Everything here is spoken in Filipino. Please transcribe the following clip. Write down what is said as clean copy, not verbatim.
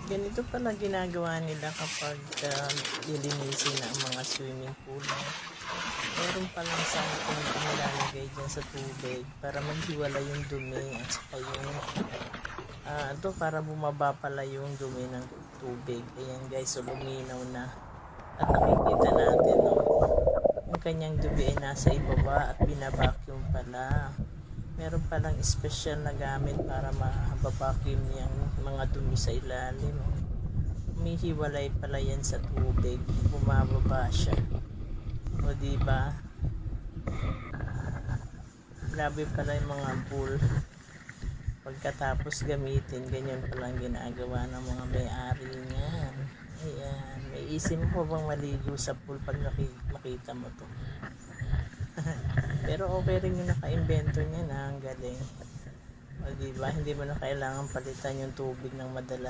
Ganito pala ginagawa nila kapag lilinisin ang mga swimming pool. Meron palang something na nilalagay dyan sa tubig para maghiwala yung dumi at saka yung ito para bumaba pala yung dumi ng tubig. Ayan guys, so luminaw na at nakikita natin yung kanyang dumi ay nasa ibaba at binabacuum pala. Meron palang special na gamit para mababacuum yung mga dumi sa ilalim. Humihiwalay pala yan sa tubig, bumababa siya. O diba? Grabe pala yung mga pool. Pagkatapos gamitin, ganyan palang ginagawa ng mga may-ari niyan. Ayan, may isip mo bang maligo sa pool pag makita mo to? Pero okay rin yung naka-invento niya na ang galing. O diba, hindi mo na kailangan palitan yung tubig ng madala.